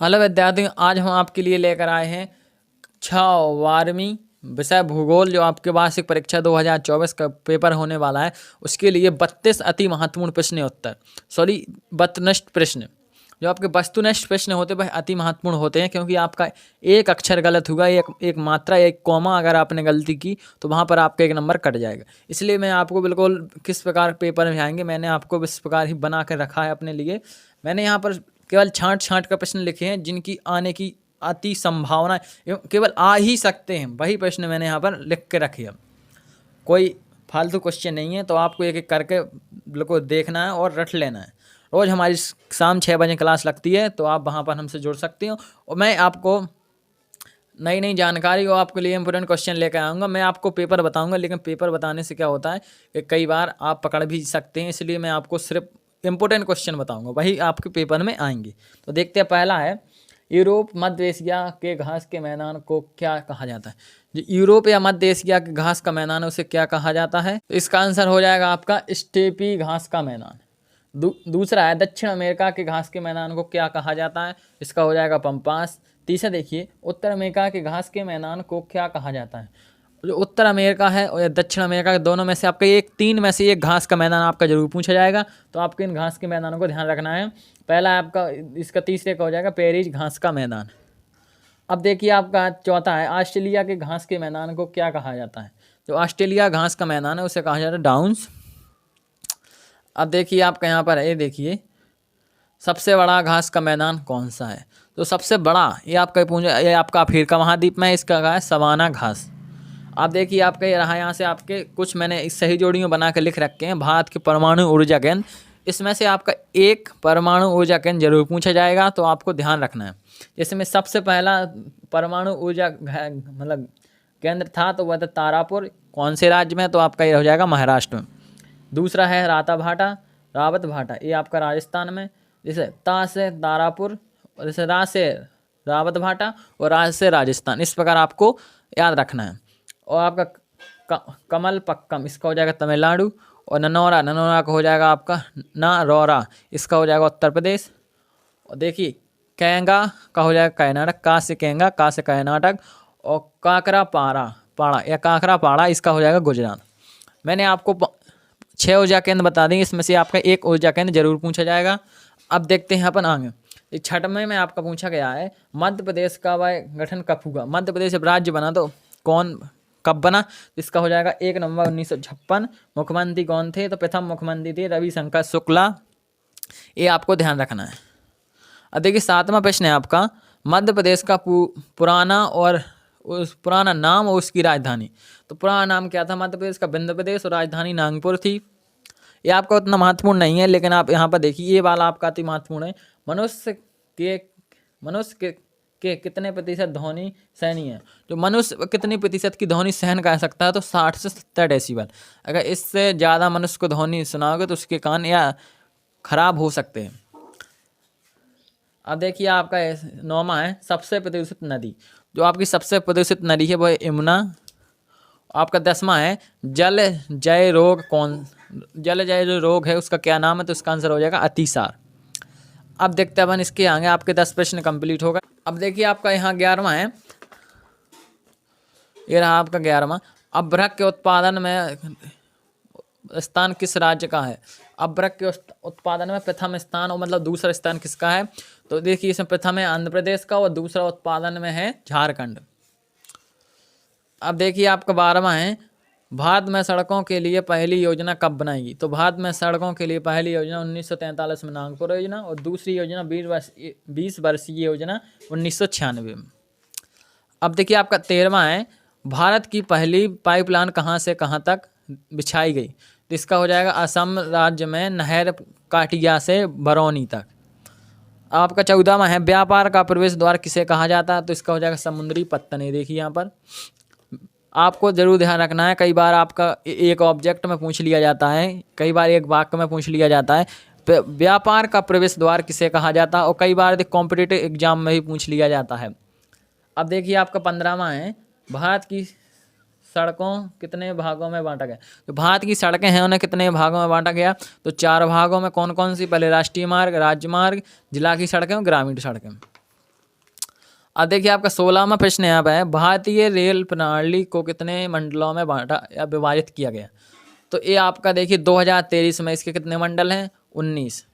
Hello विद्यार्थियों, आज हम आपके लिए लेकर आए हैं 12वीं विषय भूगोल जो आपके वार्षिक परीक्षा 2024 का पेपर होने वाला है। उसके लिए 32 अति महत्वपूर्ण प्रश्न उत्तर वस्तुनिष्ठ प्रश्न जो आपके वस्तुनिष्ठ प्रश्न होते वह अति महत्वपूर्ण होते हैं, क्योंकि आपका एक अक्षर गलत हुआ, एक मात्रा, एक कॉमा अगर आपने गलती की तो वहाँ पर आपका एक नंबर कट जाएगा। इसलिए मैं आपको बिल्कुल किस प्रकार पेपर में आएंगे मैंने आपको इस प्रकार ही बना कर रखा है अपने लिए। मैंने यहाँ पर केवल छांट कर प्रश्न लिखे हैं जिनकी आने की अति संभावना केवल आ ही सकते हैं, वही प्रश्न मैंने यहाँ पर लिख के रखे हैं। कोई फालतू क्वेश्चन नहीं है, तो आपको एक एक करके बिल्कुल देखना है और रट लेना है। रोज़ हमारी शाम 6 बजे क्लास लगती है, तो आप वहाँ पर हमसे जुड़ सकते हो और मैं आपको नई नई जानकारी और आपके लिए इंपॉर्टेंट क्वेश्चन लेकर आऊँगा। मैं आपको पेपर बताऊँगा, लेकिन पेपर बताने से क्या होता है कि कई बार आप पकड़ भी सकते हैं, इसलिए मैं आपको सिर्फ इंपॉर्टेंट क्वेश्चन बताऊंगा, वही आपके पेपर में आएंगे। तो देखते हैं, पहला है यूरोप मध्य एशिया के घास के मैदान को क्या कहा जाता है। जो यूरोप या मध्य एशिया के घास का मैदान है उसे क्या कहा जाता है? तो इसका आंसर हो जाएगा आपका स्टेपी घास का मैदान। दूसरा है दक्षिण अमेरिका के घास के मैदान को क्या कहा जाता है? इसका हो जाएगा पंपास। तीसरा देखिए, उत्तर अमेरिका के घास के मैदान को क्या कहा जाता है? जो उत्तर अमेरिका है और दक्षिण अमेरिका के दोनों में से आपका तीन में से एक घास का मैदान आपका जरूर पूछा जाएगा, तो आपके इन घास के मैदानों को ध्यान रखना है। पहला आपका इसका तीसरे का हो जाएगा पेरिस घास का मैदान। अब देखिए आपका चौथा है ऑस्ट्रेलिया के घास के मैदान को क्या कहा जाता है? जो ऑस्ट्रेलिया घास का मैदान है उसे कहा जाता है डाउन्स। अब देखिए आपका यहाँ पर है, देखिए सबसे बड़ा घास का मैदान कौन सा है? तो सबसे बड़ा ये आपका अफ्रीका महाद्वीप में, इसका है सवाना घास। आप देखिए आपका ये रहा, यहाँ से आपके कुछ मैंने इस सही जोड़ियों बना के लिख रखे हैं। भारत के परमाणु ऊर्जा केंद्र, इसमें से आपका एक परमाणु ऊर्जा केंद्र जरूर पूछा जाएगा, तो आपको ध्यान रखना है। इसमें सबसे पहला परमाणु ऊर्जा मतलब केंद्र था तो वह था तारापुर। कौन से राज्य में? तो आपका ये हो जाएगा महाराष्ट्र में। दूसरा है रावत भाटा, ये आपका राजस्थान में। जैसे ता से तारापुर, और जैसे रा से रावत भाटा और राज से राजस्थान, इस प्रकार आपको याद रखना है। और आपका कमल पक्कम, इसका हो जाएगा तमिलनाडु। और ननौरा का हो जाएगा आपका नारौरा, इसका हो जाएगा उत्तर प्रदेश। और देखिए कैंगा का हो जाएगा कर्नाटक, का से कैंगा, का से कर्नाटक। और काकरा पाड़ा या काकरा पाड़ा, इसका हो जाएगा गुजरात। मैंने आपको 6 ऊर्जा केंद्र बता देंगे, इसमें से आपका एक ऊर्जा केंद्र जरूर पूछा जाएगा। अब देखते हैं अपन आगे। छठवें में आपका पूछा गया है मध्य प्रदेश का वह गठन कब हुआ? मध्य प्रदेश जब राज्य बना तो कब बना? इसका हो जाएगा 1 नवंबर 1956। मुख्यमंत्री कौन थे? तो प्रथम मुख्यमंत्री थे रविशंकर शुक्ला। ये आपको ध्यान रखना है। अब देखिए 7वां प्रश्न है आपका मध्य प्रदेश का पुराना नाम और उसकी राजधानी। तो पुराना नाम क्या था मध्य प्रदेश का? बिंध्य प्रदेश, और राजधानी नागपुर थी। ये आपका उतना महत्वपूर्ण नहीं है, लेकिन आप यहाँ पर देखिए ये वाला आपका अति महत्वपूर्ण है। मनुष्य के कितने प्रतिशत ध्वनि सहनीय है? जो मनुष्य कितने प्रतिशत की ध्वनि सहन कर सकता है? तो 60 से 70 डेसिबल। अगर इससे ज़्यादा मनुष्य को ध्वनि सुनाओगे तो उसके कान या खराब हो सकते हैं। अब देखिए आपका 9वां है सबसे प्रदूषित नदी। जो आपकी सबसे प्रदूषित नदी है वो है यमुना। आपका 10वां है जल जय जो रोग है उसका क्या नाम है? तो इसका आंसर हो जाएगा अतिसार। अब देखते हैं अपन इसके आगे, आपके 10 प्रश्न कंप्लीट होगा। अब देखिए आपका यहाँ 11वां है, ये रहा आपका 11वां। अभ्रक के उत्पादन में स्थान किस राज्य का है? अभ्रक के उत्पादन में प्रथम स्थान, और मतलब दूसरा स्थान किसका है? तो देखिए इसमें प्रथम है आंध्र प्रदेश का और दूसरा उत्पादन में है झारखंड। अब देखिए आपका 12वां है भारत में सड़कों के लिए पहली योजना कब बनाई? तो भारत में सड़कों के लिए पहली योजना 1943 में नागपुर योजना, और दूसरी योजना 20 वर्षीय योजना 1996 में। अब देखिए आपका 13वां है भारत की पहली पाइपलाइन कहाँ से कहाँ तक बिछाई गई? तो इसका हो जाएगा असम राज्य में नहर काटिया से बरौनी तक। आपका 14वां है व्यापार का प्रवेश द्वार किसे कहा जाता है? तो इसका हो जाएगा समुद्री पत्तन। देखिए यहाँ पर आपको जरूर ध्यान रखना है, कई बार आपका एक ऑब्जेक्ट में पूछ लिया जाता है, कई बार एक वाक्य में पूछ लिया जाता है व्यापार का प्रवेश द्वार किसे कहा जाता है, और कई बार कॉम्पिटिटिव एग्जाम में भी पूछ लिया जाता है। अब देखिए आपका 15वां है भारत की सड़कों कितने भागों में बांटा गया? तो भारत की सड़कें हैं उन्हें कितने भागों में बांटा गया? तो 4 भागों में। कौन कौन सी? पहले राष्ट्रीय मार्ग, राज्य मार्ग, जिला की सड़कें और ग्रामीण सड़कें। अब देखिए आपका 16वां प्रश्न यहाँ पे है, भारतीय रेल प्रणाली को कितने मंडलों में बांटा या विभाजित किया गया। तो ये आपका देखिए 2023 में इसके कितने मंडल हैं, 19।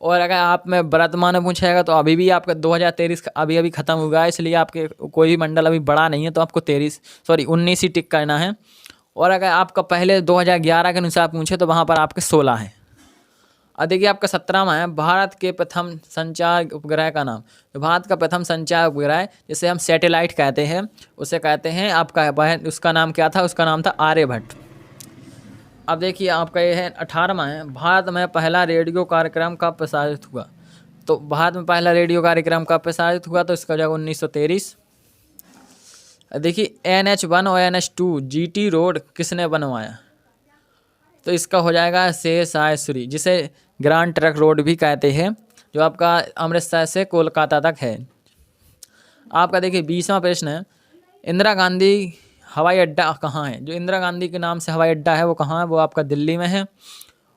और अगर आप में वर्तमान में पूछेगा तो अभी भी आपका 2023 अभी अभी ख़त्म हुआ है, इसलिए आपके कोई भी मंडल अभी बड़ा नहीं है, तो आपको 19 ही टिक करना है। और अगर आपका पहले 2011 के अनुसार पूछे तो वहाँ पर आपके 16 हैं। और देखिए आपका 17वां है, भारत के प्रथम संचार उपग्रह का नाम। तो भारत का प्रथम संचार उपग्रह जिसे हम सैटेलाइट कहते हैं, उसे कहते हैं आपका उसका नाम क्या था, उसका नाम था आर्यभट्ट। अब देखिए आपका ये है 18वां है, भारत में पहला रेडियो कार्यक्रम कब प्रसारित हुआ। तो भारत में पहला रेडियो कार्यक्रम कब प्रसारित हुआ, तो इसका जगह 1923। देखिए NH1 और NH2 GT रोड किसने बनवाया। तो इसका हो जाएगा शेषायश्वरी, जिसे ग्रांड ट्रक रोड भी कहते हैं, जो आपका अमृतसर से कोलकाता तक है। आपका देखिए 20वां प्रश्न है, इंदिरा गांधी हवाई अड्डा कहाँ है। जो इंदिरा गांधी के नाम से हवाई अड्डा है वो कहाँ है, वो आपका दिल्ली में है।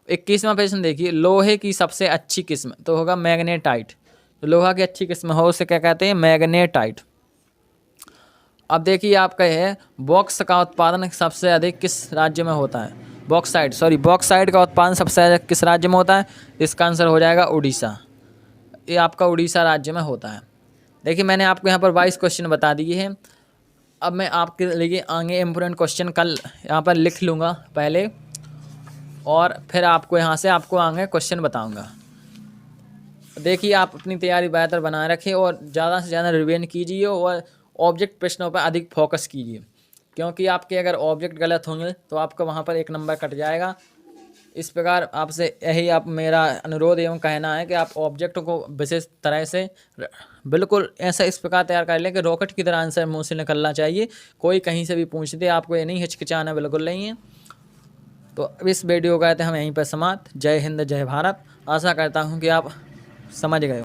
21वां प्रश्न देखिए, लोहे की सबसे अच्छी किस्म, तो होगा मैग्नेटाइट। तो लोहा की अच्छी किस्म हो उसे क्या कहते हैं, मैग्नेटाइट। अब देखिए आपका है, बॉक्स का उत्पादन सबसे अधिक किस राज्य में होता है। बॉक्साइट का उत्पादन सबसे अधिक किस राज्य में होता है। इसका आंसर हो जाएगा उड़ीसा। ये आपका उड़ीसा राज्य में होता है। देखिए मैंने आपको यहाँ पर 22 क्वेश्चन बता दिए हैं। अब मैं आपके लिए आगे इम्पोर्टेंट क्वेश्चन कल यहाँ पर लिख लूँगा पहले, और फिर आपको यहाँ से आपको आगे क्वेश्चन बताऊँगा। देखिए आप अपनी तैयारी बेहतर बनाए रखें और ज़्यादा से ज़्यादा रिवीजन कीजिए और ऑब्जेक्ट प्रश्नों पर अधिक फोकस कीजिए, क्योंकि आपके अगर ऑब्जेक्ट गलत होंगे तो आपका वहाँ पर 1 नंबर कट जाएगा। इस प्रकार आपसे यही आप मेरा अनुरोध एवं कहना है कि आप ऑब्जेक्ट को विशेष तरह से बिल्कुल ऐसा इस प्रकार तैयार कर लें कि रॉकेट की तरह आंसर मुँह से निकलना चाहिए। कोई कहीं से भी पूछ दे, आपको ये नहीं हिचकिचाना बिल्कुल नहीं है। तो इस वीडियो का हम यहीं पर समाप्त। जय हिंद, जय भारत। आशा करता हूँ कि आप समझ गए।